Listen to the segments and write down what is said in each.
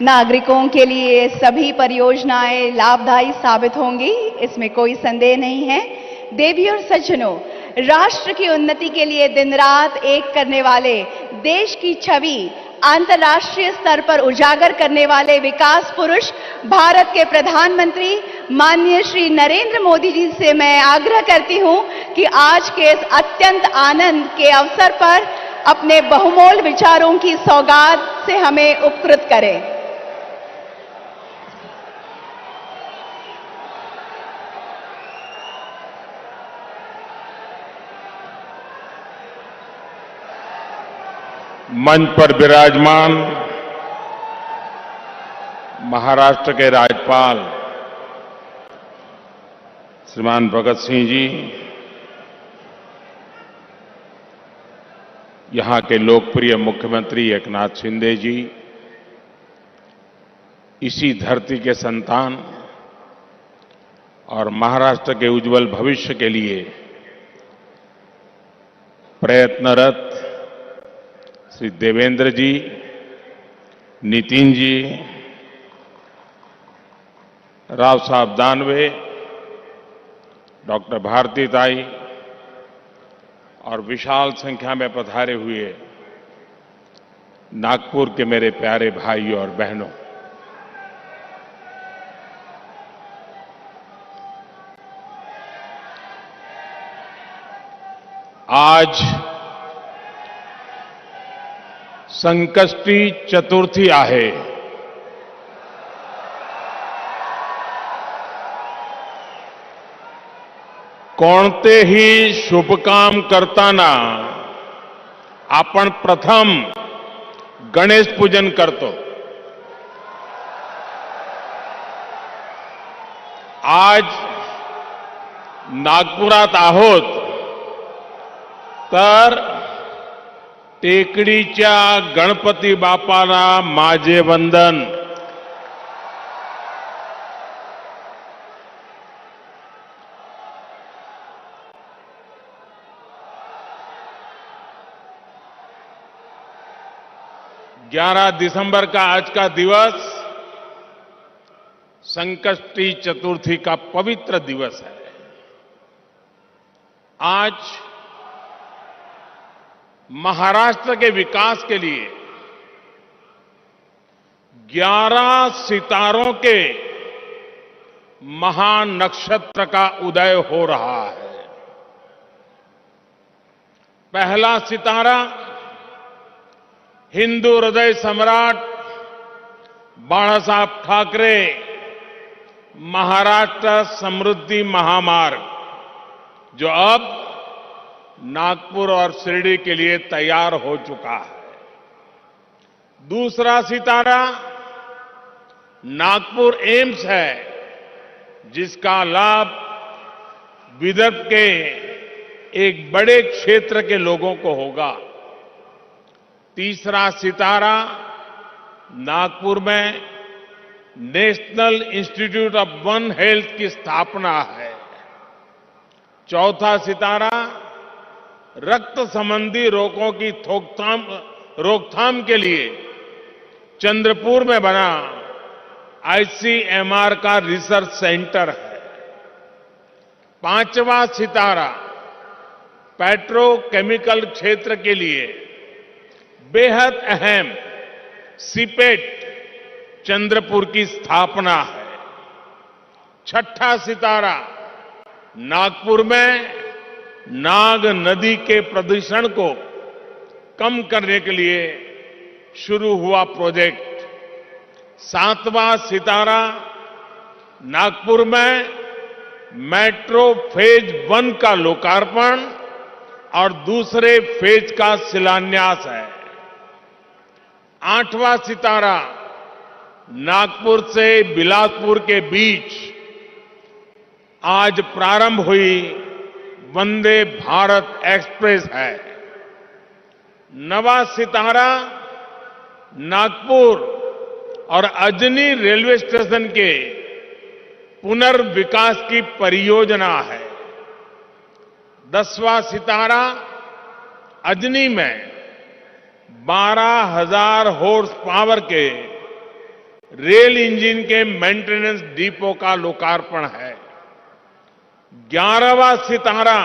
नागरिकों के लिए सभी परियोजनाएं लाभदायी साबित होंगी, इसमें कोई संदेह नहीं है। देवी और सज्जनों, राष्ट्र की उन्नति के लिए दिन रात एक करने वाले, देश की छवि अंतर्राष्ट्रीय स्तर पर उजागर करने वाले विकास पुरुष भारत के प्रधानमंत्री माननीय श्री नरेंद्र मोदी जी से मैं आग्रह करती हूं कि आज के इस अत्यंत आनंद के अवसर पर अपने बहुमूल्य विचारों की सौगात से हमें उपकृत करें। मंच पर विराजमान महाराष्ट्र के राज्यपाल श्रीमान भगत सिंह जी, यहां के लोकप्रिय मुख्यमंत्री एकनाथ शिंदे जी, इसी धरती के संतान और महाराष्ट्र के उज्जवल भविष्य के लिए प्रयत्नरत श्री देवेंद्र जी, नितिन जी, राव साहब दानवे, डॉक्टर भारतीताई और विशाल संख्या में पधारे हुए नागपुर के मेरे प्यारे भाइयों और बहनों, आज संकष्टी चतुर्थी आहे। कोणतेही शुभकाम करताना आपण प्रथम गणेश पूजन करतो। आज नागपुरात आहोत तर टेकडीच्या गणपती बापाला माझे वंदन। ग्यारह दिसंबर का आज का दिवस संकष्टी चतुर्थी का पवित्र दिवस है। आज महाराष्ट्र के विकास के लिए 11 सितारों के महानक्षत्र का उदय हो रहा है। पहला सितारा हिंदू हृदय सम्राट बाळासाहेब ठाकरे महाराष्ट्र समृद्धि महामार्ग, जो अब नागपुर और शिरडी के लिए तैयार हो चुका है। दूसरा सितारा नागपुर एम्स है, जिसका लाभ विदर्भ के एक बड़े क्षेत्र के लोगों को होगा। तीसरा सितारा नागपुर में national institute of one health की स्थापना है। चौथा सितारा रक्त संबंधी रोगों की रोकथाम के लिए चंद्रपुर में बना आईसीएमआर का रिसर्च सेंटर है। पांचवा सितारा पेट्रोकेमिकल क्षेत्र के लिए बेहद अहम सीपेट चंद्रपुर की स्थापना है। छठा सितारा नागपुर में नाग नदी के प्रदूषण को कम करने के लिए शुरू हुआ प्रोजेक्ट। सातवां सितारा नागपुर में मेट्रो फेज 1 का लोकार्पण और दूसरे फेज का शिलान्यास है। आठवां सितारा नागपुर से बिलासपुर के बीच आज प्रारंभ हुई वंदे भारत एक्सप्रेस है। नवा सितारा नागपुर और अजनी रेलवे स्टेशन के पुनर्विकास की परियोजना है। 10वां सितारा अजनी में 12,000 हॉर्स पावर के रेल इंजन के मेंटेनेंस डिपो का लोकार्पण है। 11वां सितारा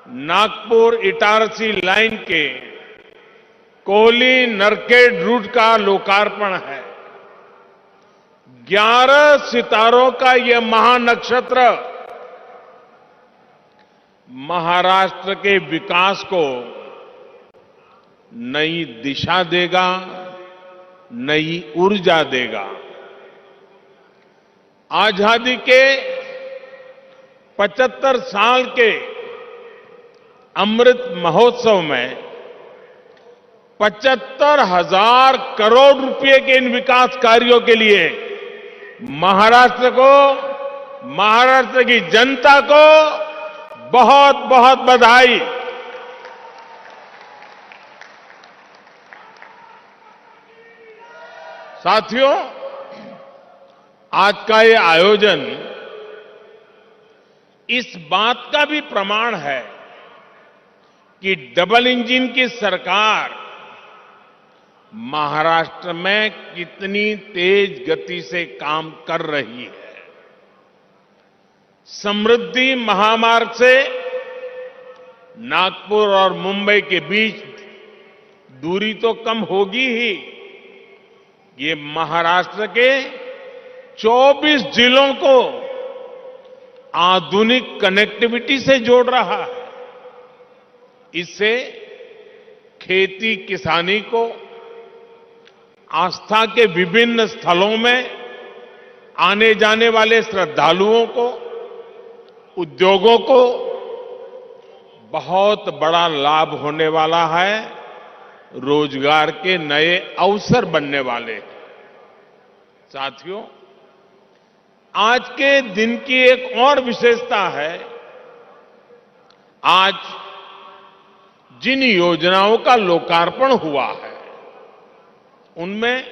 नागपुर इटारसी लाइन के कोहली नरखेड़ रूट का लोकार्पण है। 11 सितारों का यह महानक्षत्र महाराष्ट्र के विकास को नई दिशा देगा, नई ऊर्जा देगा। आजादी के 75 साल के अमृत महोत्सव में 75,000 करोड़ रुपए के इन विकास कार्यों के लिए महाराष्ट्र को, महाराष्ट्र की जनता को बहुत बहुत बधाई। साथियों, आज का ये आयोजन इस बात का भी प्रमाण है कि डबल इंजन की सरकार महाराष्ट्र में कितनी तेज गति से काम कर रही है। समृद्धि महामार्ग से नागपुर और मुंबई के बीच दूरी तो कम होगी ही, ये महाराष्ट्र के 24 जिलों को आधुनिक कनेक्टिविटी से जोड़ रहा है। इससे खेती किसानी को, आस्था के विभिन्न स्थलों में आने जाने वाले श्रद्धालुओं को, उद्योगों को बहुत बड़ा लाभ होने वाला है। रोजगार के नए अवसर बनने वाले हैं। साथियों, आज के दिन की एक और विशेषता है। आज जिन योजनाओं का लोकार्पण हुआ है उनमें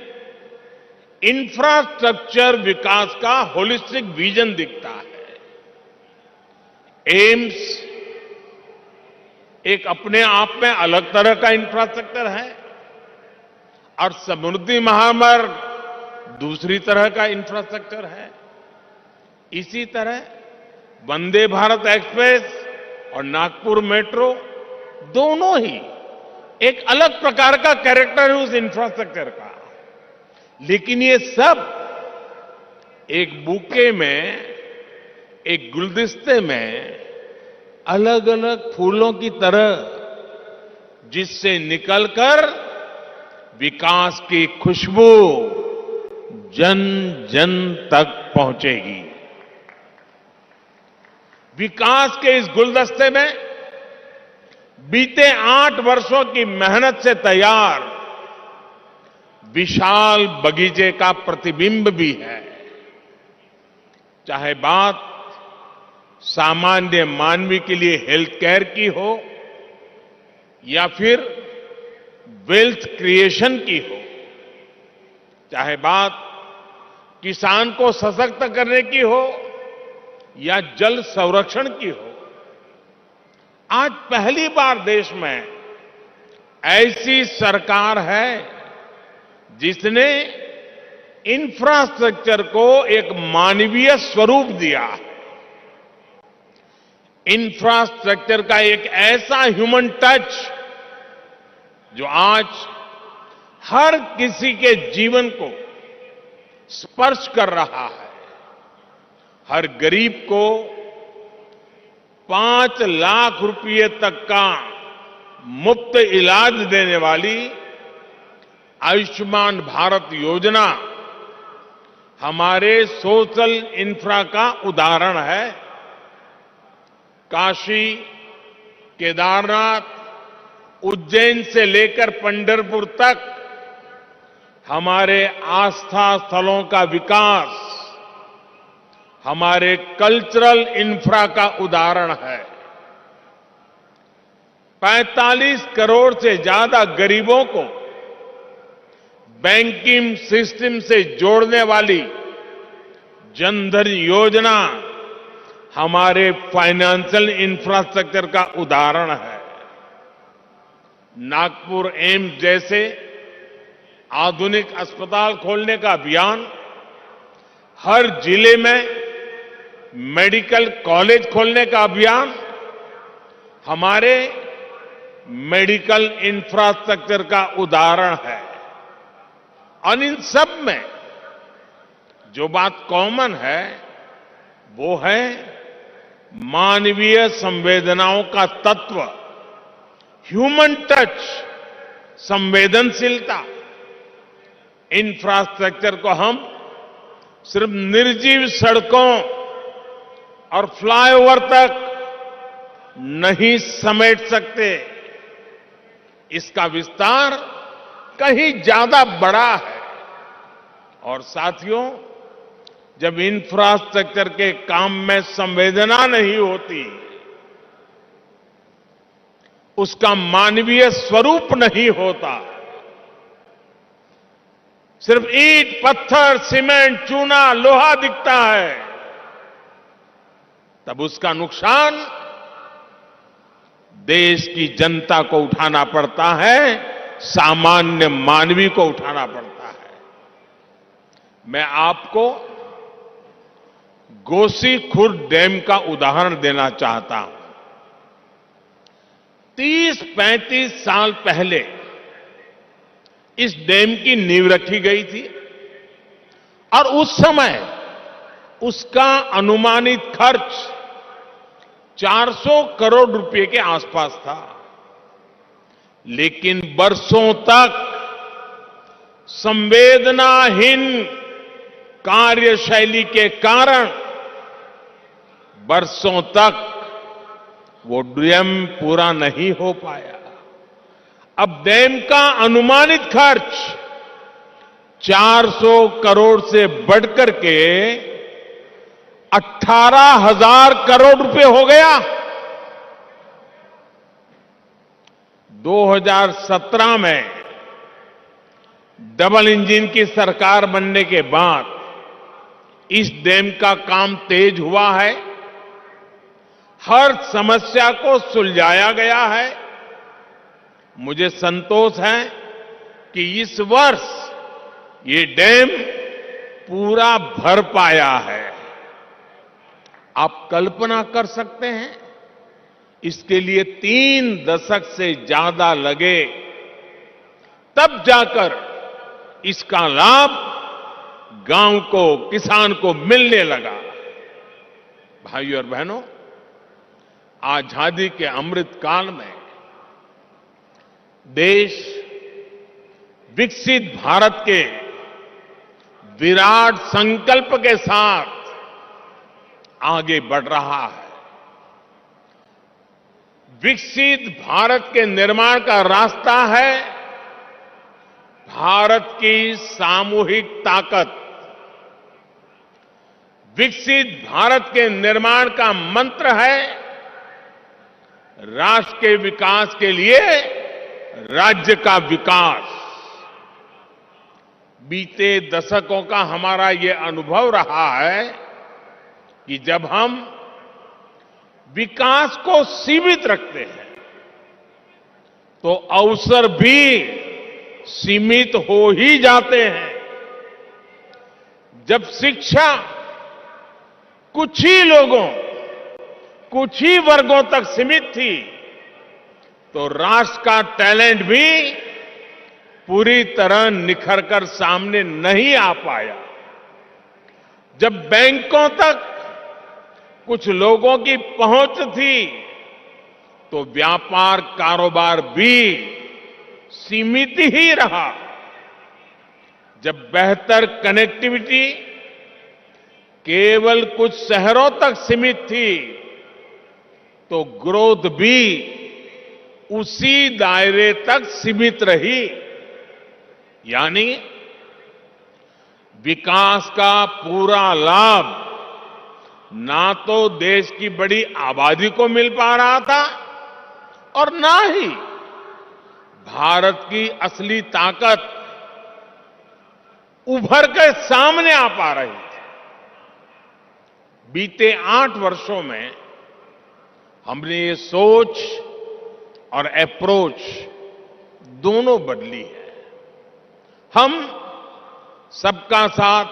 इंफ्रास्ट्रक्चर विकास का होलिस्टिक विजन दिखता है। एम्स एक अपने आप में अलग तरह का इंफ्रास्ट्रक्चर है और समृद्धि महामार्ग दूसरी तरह का इंफ्रास्ट्रक्चर है। इसी तरह वंदे भारत एक्सप्रेस और नागपुर मेट्रो दोनों ही एक अलग प्रकार का कैरेक्टर है उस इंफ्रास्ट्रक्चर का। लेकिन ये सब एक बुके में, एक गुलदस्ते में अलग अलग फूलों की तरह, जिससे निकलकर विकास की खुशबू जन जन तक पहुंचेगी। विकास के इस गुलदस्ते में बीते 8 वर्षों की मेहनत से तैयार विशाल बगीचे का प्रतिबिंब भी है। चाहे बात सामान्य मानवी के लिए हेल्थ केयर की हो या फिर वेल्थ क्रिएशन की हो, चाहे बात किसान को सशक्त करने की हो या जल संरक्षण की हो, आज पहली बार देश में ऐसी सरकार है जिसने इंफ्रास्ट्रक्चर को एक मानवीय स्वरूप दिया है। इंफ्रास्ट्रक्चर का एक ऐसा ह्यूमन टच जो आज हर किसी के जीवन को स्पर्श कर रहा है। हर गरीब को 5 लाख रुपए तक का मुफ्त इलाज देने वाली आयुष्मान भारत योजना हमारे सोशल इंफ्रा का उदाहरण है। काशी, केदारनाथ, उज्जैन से लेकर पंढरपुर तक हमारे आस्था स्थलों का विकास हमारे कल्चरल इंफ्रा का उदाहरण है। 45 करोड़ से ज्यादा गरीबों को बैंकिंग सिस्टम से जोड़ने वाली जनधन योजना हमारे फाइनेंशियल इंफ्रास्ट्रक्चर का उदाहरण है। नागपुर एम्स जैसे आधुनिक अस्पताल खोलने का अभियान, हर जिले में मेडिकल कॉलेज खोलने का अभियान हमारे मेडिकल इंफ्रास्ट्रक्चर का उदाहरण है। और इन सब में जो बात कॉमन है वो है मानवीय संवेदनाओं का तत्व, ह्यूमन टच, संवेदनशीलता। इंफ्रास्ट्रक्चर को हम सिर्फ निर्जीव सड़कों और फ्लाईओवर तक नहीं समेट सकते, इसका विस्तार कहीं ज्यादा बड़ा है। और साथियों, जब इंफ्रास्ट्रक्चर के काम में संवेदना नहीं होती, उसका मानवीय स्वरूप नहीं होता, सिर्फ ईंट, पत्थर, सीमेंट, चूना, लोहा दिखता है, तब उसका नुकसान देश की जनता को उठाना पड़ता है, सामान्य मानवी को उठाना पड़ता है। मैं आपको गोसीखुर्द डैम का उदाहरण देना चाहता हूं। 30-35 साल पहले इस डैम की नींव रखी गई थी और उस समय उसका अनुमानित खर्च 400 करोड़ रुपए के आसपास था। लेकिन बरसों तक संवेदनाहीन कार्यशैली के कारण बरसों तक वो डैम पूरा नहीं हो पाया। अब डैम का अनुमानित खर्च 400 करोड़ से बढ़कर के 18,000 करोड़ रुपए हो गया। 2017 में डबल इंजन की सरकार बनने के बाद इस डैम का काम तेज हुआ है, हर समस्या को सुलझाया गया है। मुझे संतोष है कि इस वर्ष ये डैम पूरा भर पाया है। आप कल्पना कर सकते हैं, इसके लिए 3 दशक से ज्यादा लगे, तब जाकर इसका लाभ गांव को, किसान को मिलने लगा। भाइयों और बहनों, आजादी के अमृत काल में देश विकसित भारत के विराट संकल्प के साथ आगे बढ़ रहा है। विकसित भारत के निर्माण का रास्ता है भारत की सामूहिक ताकत। विकसित भारत के निर्माण का मंत्र है राष्ट्र के विकास के लिए राज्य का विकास। बीते दशकों का हमारा ये अनुभव रहा है कि जब हम विकास को सीमित रखते हैं तो अवसर भी सीमित हो ही जाते हैं। जब शिक्षा कुछ ही लोगों, कुछ ही वर्गों तक सीमित थी, तो राष्ट्र का टैलेंट भी पूरी तरह निखर कर सामने नहीं आ पाया। जब बैंकों तक कुछ लोगों की पहुंच थी, तो व्यापार कारोबार भी सीमित ही रहा। जब बेहतर कनेक्टिविटी केवल कुछ शहरों तक सीमित थी, तो ग्रोथ भी उसी दायरे तक सीमित रही। यानी विकास का पूरा लाभ ना तो देश की बड़ी आबादी को मिल पा रहा था और ना ही भारत की असली ताकत उभर कर सामने आ पा रही थी। बीते 8 वर्षों में हमने ये सोच और अप्रोच दोनों बदली है। हम सबका साथ,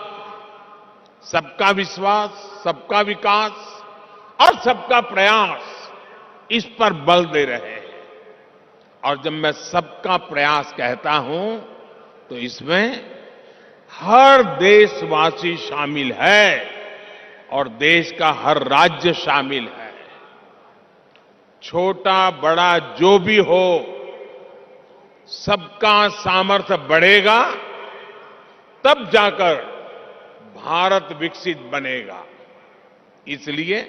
सबका विश्वास, सबका विकास और सबका प्रयास, इस पर बल दे रहे हैं। और जब मैं सबका प्रयास कहता हूं तो इसमें हर देशवासी शामिल है और देश का हर राज्य शामिल है। छोटा बड़ा जो भी हो, सबका सामर्थ्य बढ़ेगा तब जाकर भारत विकसित बनेगा। इसलिए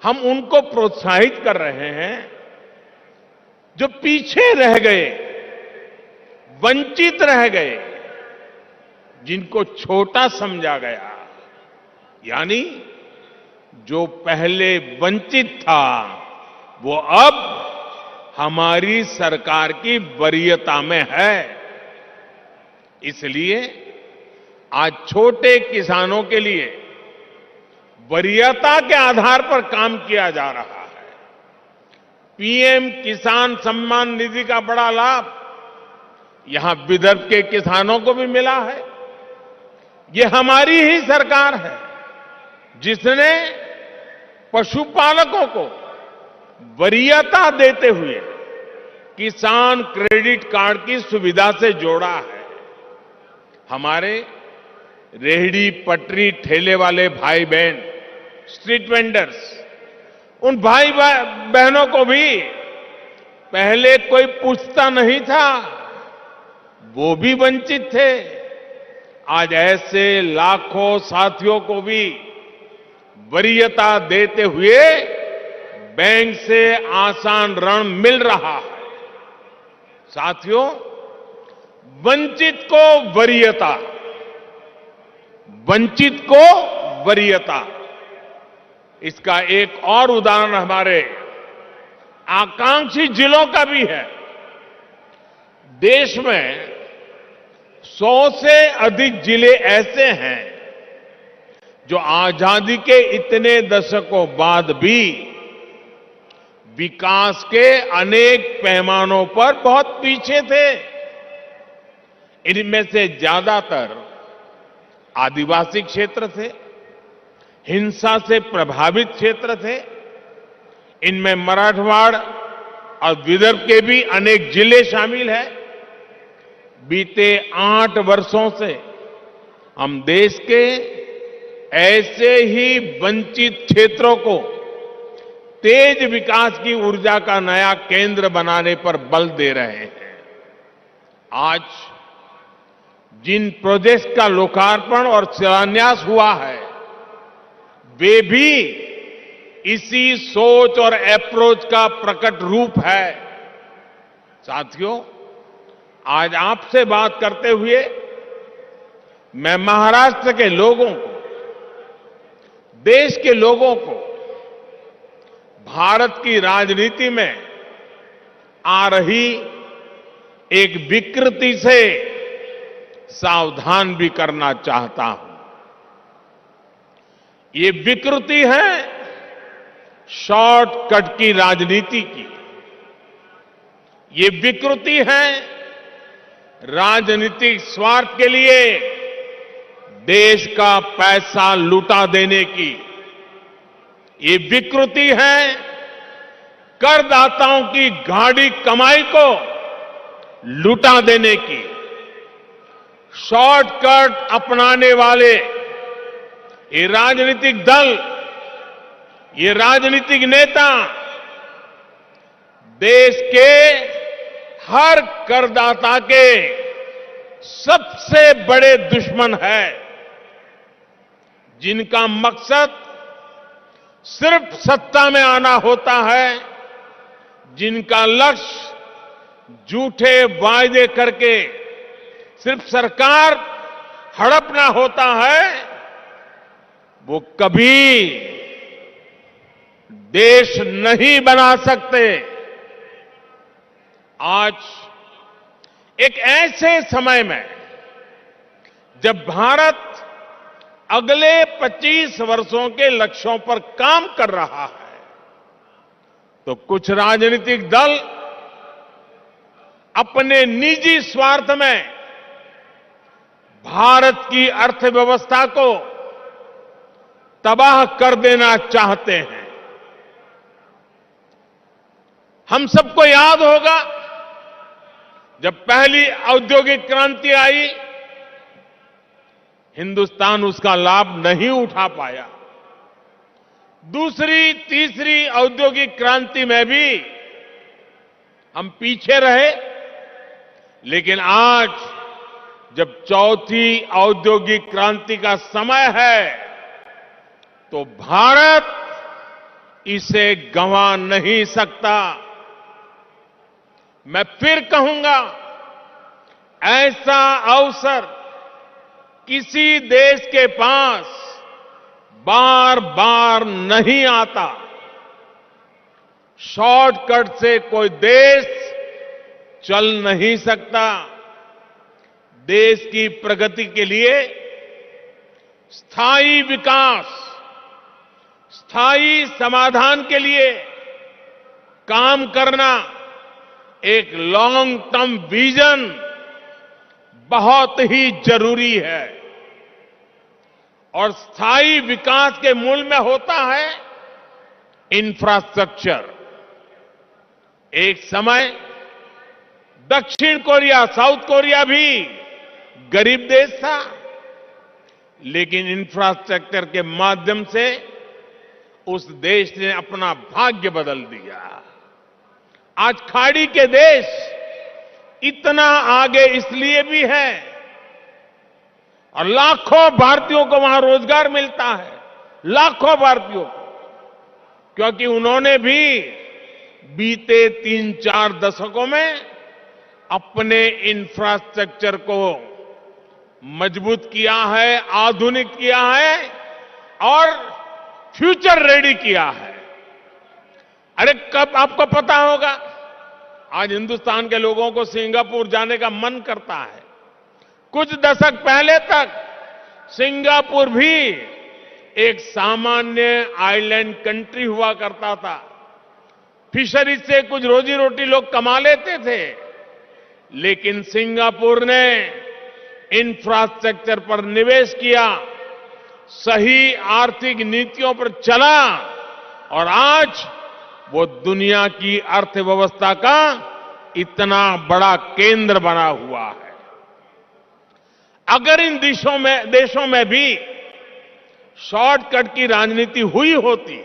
हम उनको प्रोत्साहित कर रहे हैं जो पीछे रह गए, वंचित रह गए, जिनको छोटा समझा गया, यानी जो पहले वंचित था वो अब हमारी सरकार की वरीयता में है। इसलिए आज छोटे किसानों के लिए वरीयता के आधार पर काम किया जा रहा है। पीएम किसान सम्मान निधि का बड़ा लाभ यहां विदर्भ के किसानों को भी मिला है। ये हमारी ही सरकार है जिसने पशुपालकों को वरीयता देते हुए किसान क्रेडिट कार्ड की सुविधा से जोड़ा है। हमारे रेहड़ी पटरी ठेले वाले भाई बहन, स्ट्रीट वेंडर्स, उन भाई बहनों को भी पहले कोई पूछता नहीं था, वो भी वंचित थे। आज ऐसे लाखों साथियों को भी वरीयता देते हुए बैंक से आसान ऋण मिल रहा है। साथियों, वंचित को वरीयता, वंचित को वरीयता, इसका एक और उदाहरण हमारे आकांक्षी जिलों का भी है। देश में 100 से अधिक जिले ऐसे हैं जो आजादी के इतने दशकों बाद भी विकास के अनेक पैमानों पर बहुत पीछे थे। इनमें से ज्यादातर आदिवासी क्षेत्र थे, हिंसा से प्रभावित क्षेत्र थे। इनमें मराठवाड़ और विदर्भ के भी अनेक जिले शामिल हैं। बीते 8 वर्षों से हम देश के ऐसे ही वंचित क्षेत्रों को तेज विकास की ऊर्जा का नया केंद्र बनाने पर बल दे रहे हैं। आज जिन प्रोजेक्ट्स का लोकार्पण और शिलान्यास हुआ है, वे भी इसी सोच और अप्रोच का प्रकट रूप है। साथियों, आज आपसे बात करते हुए मैं महाराष्ट्र के लोगों को, देश के लोगों को भारत की राजनीति में आ रही एक विकृति से सावधान भी करना चाहता हूं। ये विकृति है शॉर्टकट की राजनीति की। ये विकृति है राजनीतिक स्वार्थ के लिए देश का पैसा लुटा देने की। ये विकृति है करदाताओं की गाढ़ी कमाई को लुटा देने की। शॉर्टकट अपनाने वाले ये राजनीतिक दल, ये राजनीतिक नेता देश के हर करदाता के सबसे बड़े दुश्मन है, जिनका मकसद सिर्फ सत्ता में आना होता है, जिनका लक्ष्य झूठे वायदे करके सिर्फ सरकार हड़पना होता है, वो कभी देश नहीं बना सकते। आज एक ऐसे समय में जब भारत अगले 25 वर्षों के लक्ष्यों पर काम कर रहा है, तो कुछ राजनीतिक दल अपने निजी स्वार्थ में भारत की अर्थव्यवस्था को तबाह कर देना चाहते हैं। हम सबको याद होगा जब पहली औद्योगिक क्रांति आई, हिंदुस्तान उसका लाभ नहीं उठा पाया। दूसरी, तीसरी औद्योगिक क्रांति में भी हम पीछे रहे, लेकिन आज जब चौथी औद्योगिक क्रांति का समय है, तो भारत इसे गंवा नहीं सकता। मैं फिर कहूंगा, ऐसा अवसर किसी देश के पास बार बार नहीं आता। शॉर्टकट से कोई देश चल नहीं सकता। देश की प्रगति के लिए स्थायी विकास, स्थायी समाधान के लिए काम करना, एक लॉन्ग टर्म विजन बहुत ही जरूरी है। और स्थायी विकास के मूल में होता है इंफ्रास्ट्रक्चर। एक समय दक्षिण कोरिया, साउथ कोरिया भी गरीब देश था, लेकिन इंफ्रास्ट्रक्चर के माध्यम से उस देश ने अपना भाग्य बदल दिया। आज खाड़ी के देश इतना आगे इसलिए भी है, और लाखों भारतीयों को वहां रोजगार मिलता है, लाखों भारतीयों को, क्योंकि उन्होंने भी बीते 3-4 दशकों में अपने इंफ्रास्ट्रक्चर को मजबूत किया है, आधुनिक किया है और फ्यूचर रेडी किया है। अरे कब आपको पता होगा, आज हिंदुस्तान के लोगों को सिंगापुर जाने का मन करता है। कुछ दशक पहले तक सिंगापुर भी एक सामान्य आइलैंड कंट्री हुआ करता था। फिशरीज से कुछ रोजी रोटी लोग कमा लेते थे, लेकिन सिंगापुर ने इंफ्रास्ट्रक्चर पर निवेश किया, सही आर्थिक नीतियों पर चला, और आज वो दुनिया की अर्थव्यवस्था का इतना बड़ा केंद्र बना हुआ है। अगर इन देशों में भी शॉर्टकट की राजनीति हुई होती,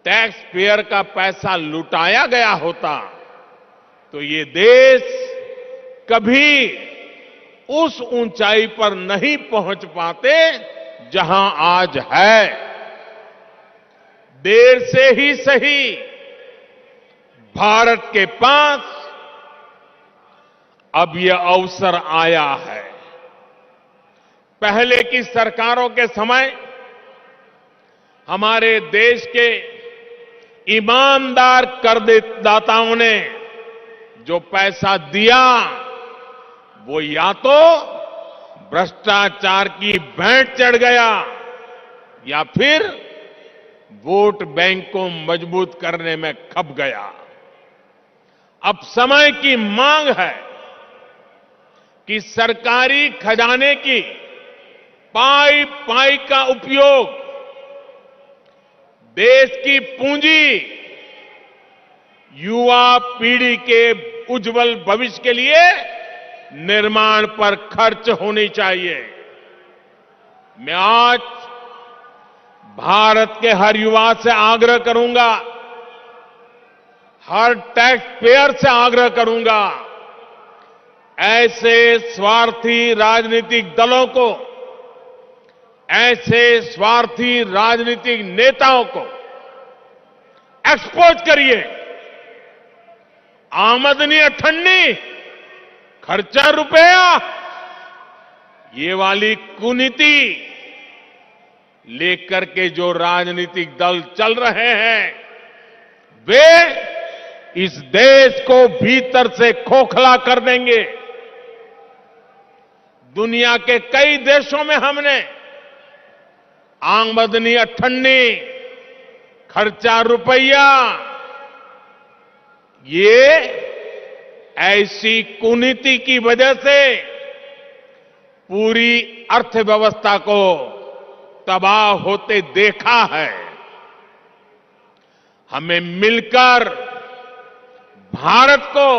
टैक्स पेयर का पैसा लुटाया गया होता, तो ये देश कभी उस ऊंचाई पर नहीं पहुंच पाते जहां आज है। देर से ही सही, भारत के पास अब यह अवसर आया है। पहले की सरकारों के समय हमारे देश के ईमानदार करदाताओं ने जो पैसा दिया, वो या तो भ्रष्टाचार की भेंट चढ़ गया, या फिर वोट बैंक को मजबूत करने में खप गया। अब समय की मांग है कि सरकारी खजाने की पाई पाई का उपयोग देश की पूंजी, युवा पीढ़ी के उज्जवल भविष्य के लिए निर्माण पर खर्च होनी चाहिए। मैं आज भारत के हर युवा से आग्रह करूंगा, हर टैक्स पेयर से आग्रह करूंगा, ऐसे स्वार्थी राजनीतिक दलों को, ऐसे स्वार्थी राजनीतिक नेताओं को एक्सपोज करिए। आमदनी अठन्नी, खर्चा रुपया, ये वाली कुनीति लेकर के जो राजनीतिक दल चल रहे हैं, वे इस देश को भीतर से खोखला कर देंगे। दुनिया के कई देशों में हमने आमदनी अठन्नी, खर्चा रुपया, ये ऐसी कुनीति की वजह से पूरी अर्थव्यवस्था को तबाह होते देखा है। हमें मिलकर भारत को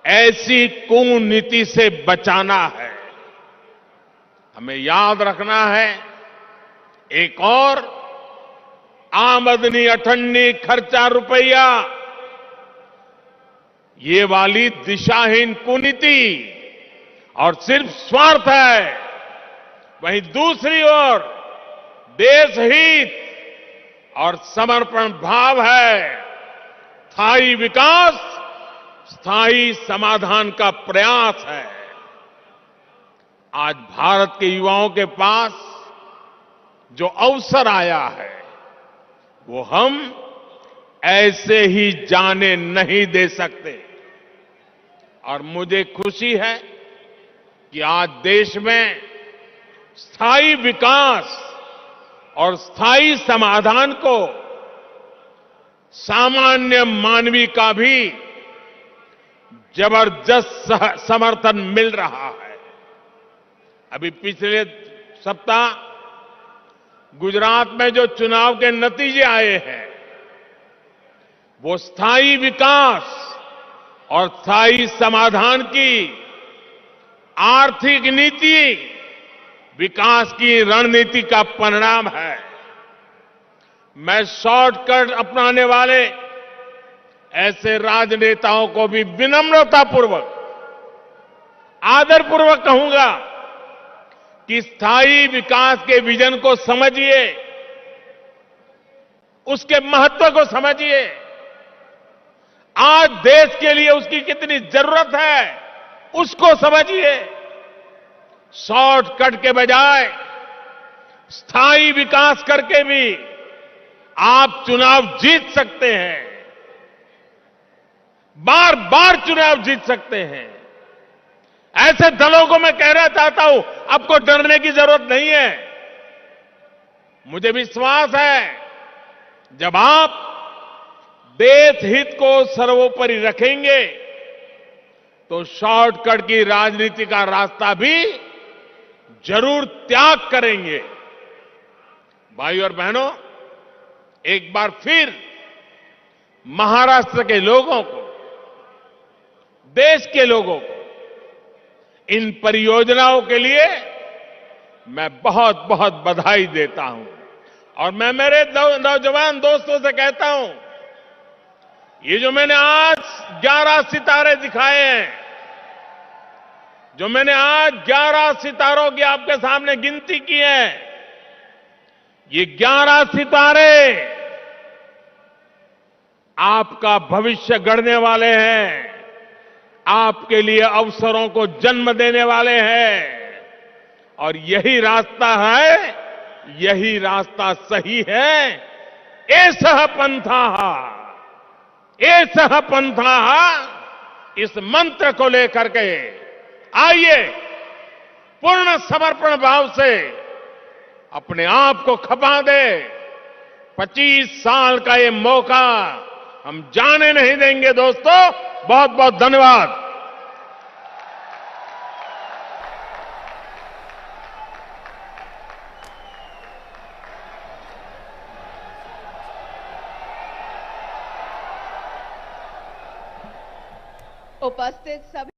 ऐसी कुनीति से बचाना है। हमें याद रखना है, एक और आमदनी अठन्नी खर्चा रुपया, ये वाली दिशाहीन कुनीति और सिर्फ स्वार्थ है। वहीं दूसरी ओर देश हित और समर्पण भाव है। स्थायी विकास, स्थायी समाधान का प्रयास है। आज भारत के युवाओं के पास जो अवसर आया है, वो हम ऐसे ही जाने नहीं दे सकते। और मुझे खुशी है कि आज देश में स्थायी विकास और स्थायी समाधान को सामान्य मानवी का भी जबरदस्त समर्थन मिल रहा है। अभी पिछले सप्ताह गुजरात में जो चुनाव के नतीजे आए हैं, वो स्थायी विकास और स्थायी समाधान की आर्थिक नीति, विकास की रणनीति का परिणाम है। मैं शॉर्टकट अपनाने वाले ऐसे राजनेताओं को भी विनम्रतापूर्वक, आदरपूर्वक कहूंगा कि स्थायी विकास के विजन को समझिए, उसके महत्व को समझिए। आज देश के लिए उसकी कितनी जरूरत है, उसको समझिए। शॉर्टकट के बजाय स्थायी विकास करके भी आप चुनाव जीत सकते हैं, बार बार चुनाव जीत सकते हैं। ऐसे दलों को मैं कहना चाहता हूं, आपको डरने की जरूरत नहीं है। मुझे विश्वास है, जब आप देश हित को सर्वोपरि रखेंगे, तो शॉर्टकट की राजनीति का रास्ता भी जरूर त्याग करेंगे। भाई और बहनों, एक बार फिर महाराष्ट्र के लोगों को, देश के लोगों को इन परियोजनाओं के लिए मैं बहुत बहुत बधाई देता हूं। और मैं मेरे नौजवान दोस्तों से कहता हूं, ये जो मैंने आज 11 सितारे दिखाए हैं, जो मैंने आज 11 सितारों की आपके सामने गिनती की है, ये 11 सितारे आपका भविष्य गढ़ने वाले हैं, आपके लिए अवसरों को जन्म देने वाले हैं। और यही रास्ता है, यही रास्ता सही है। एषः पंथः, एषः पंथः, इस मंत्र को लेकर के आइए, पूर्ण समर्पण भाव से अपने आप को खपा दे। 25 साल का ये मौका हम जाने नहीं देंगे दोस्तों। बहुत बहुत धन्यवाद। उपस्थित सभी